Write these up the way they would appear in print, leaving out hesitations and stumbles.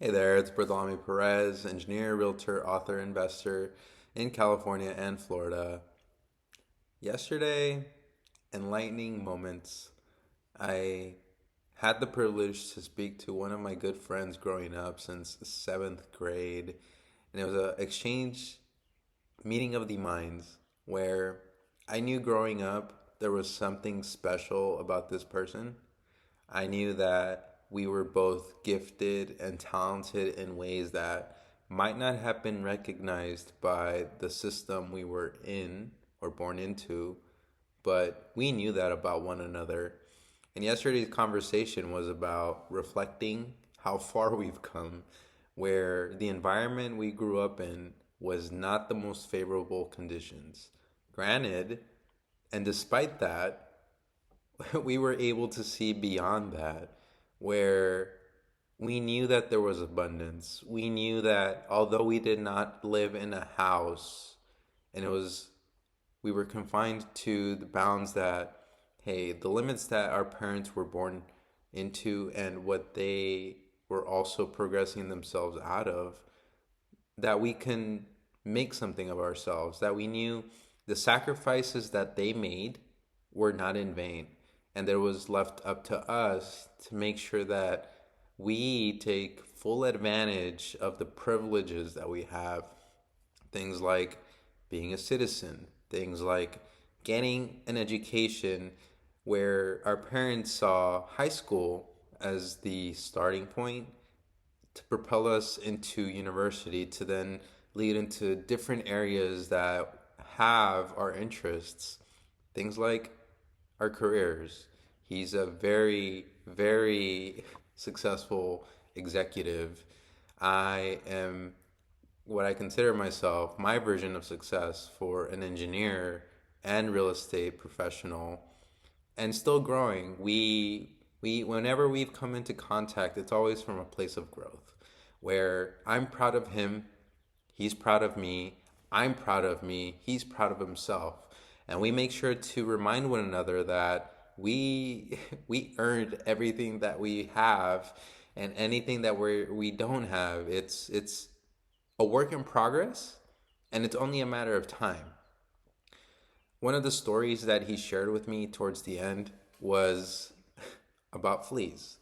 Hey there, it's Bartholomew Perez, engineer, realtor, author, investor in California and Florida. Yesterday, enlightening moments. I had the privilege to speak to one of my good friends growing up since seventh grade, and it was an exchange meeting of the minds where I knew growing up there was something special about this person. I knew that we were both gifted and talented in ways that might not have been recognized by the system we were in or born into, but we knew that about one another. And yesterday's conversation was about reflecting how far we've come, where the environment we grew up in was not the most favorable conditions. Granted, and despite that, we were able to see beyond that, where we knew that there was abundance. We knew that although we did not live in a house and we were confined to the bounds that, hey, the limits that our parents were born into and what they were also progressing themselves out of, that we can make something of ourselves, that we knew the sacrifices that they made were not in vain. And there was left up to us to make sure that we take full advantage of the privileges that we have. Things like being a citizen, things like getting an education where our parents saw high school as the starting point to propel us into university to then lead into different areas that have our interests. Things like our careers. He's a very, very successful executive. I am what I consider myself my version of success for an engineer and real estate professional and still growing. We whenever we've come into contact, it's always from a place of growth where I'm proud of him, he's proud of me, I'm proud of me, he's proud of himself. And we make sure to remind one another that we earned everything that we have, and anything that we don't have, it's a work in progress, and it's only a matter of time. One of the stories that he shared with me towards the end was about fleas.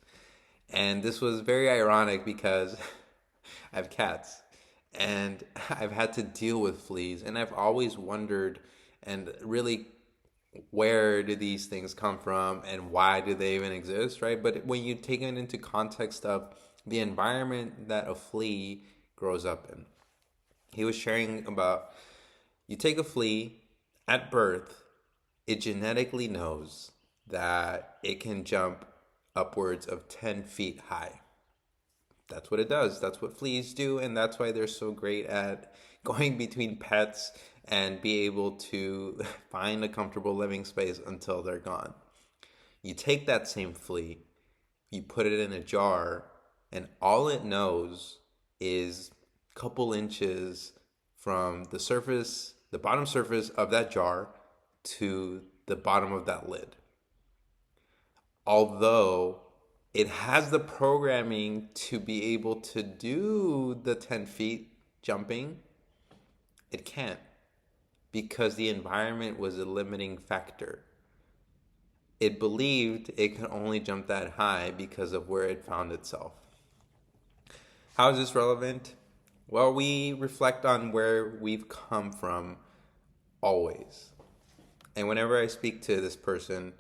And this was very ironic because I have cats and I've had to deal with fleas, and I've always wondered and really, where do these things come from and why do they even exist, right? But when you take it into context of the environment that a flea grows up in, he was sharing about, you take a flea at birth, it genetically knows that it can jump upwards of 10 feet high. That's what it does. That's what fleas do, and that's why they're so great at going between pets and be able to find a comfortable living space until they're gone. You take that same flea, you put it in a jar, and all it knows is a couple inches from the surface, the bottom surface of that jar to the bottom of that lid. Although it has the programming to be able to do the 10 feet jumping, it can't, because the environment was a limiting factor. It believed it could only jump that high because of where it found itself. How is this relevant? Well, we reflect on where we've come from always. And whenever I speak to this person,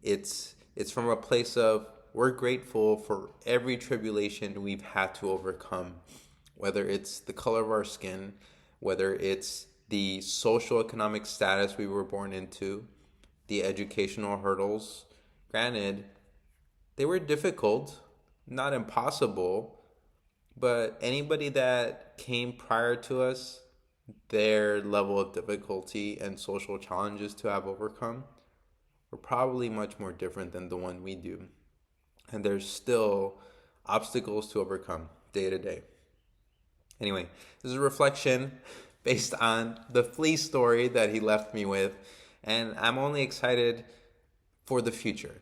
it's from a place of, we're grateful for every tribulation we've had to overcome, whether it's the color of our skin, whether it's the social economic status we were born into, the educational hurdles. Granted, they were difficult, not impossible, but anybody that came prior to us, their level of difficulty and social challenges to have overcome were probably much more different than the one we do. And there's still obstacles to overcome day to day. Anyway, this is a reflection based on the flea story that he left me with, and I'm only excited for the future.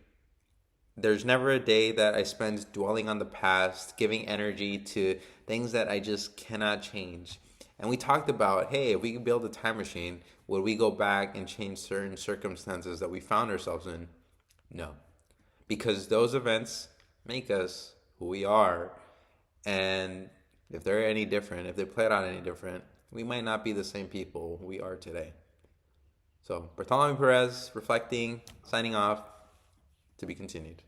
There's never a day that I spend dwelling on the past, giving energy to things that I just cannot change. And we talked about, hey, if we could build a time machine, would we go back and change certain circumstances that we found ourselves in? No. Because those events make us who we are. And if they're any different, if they played out any different, we might not be the same people we are today. So, Bartolome Perez, reflecting, signing off, to be continued.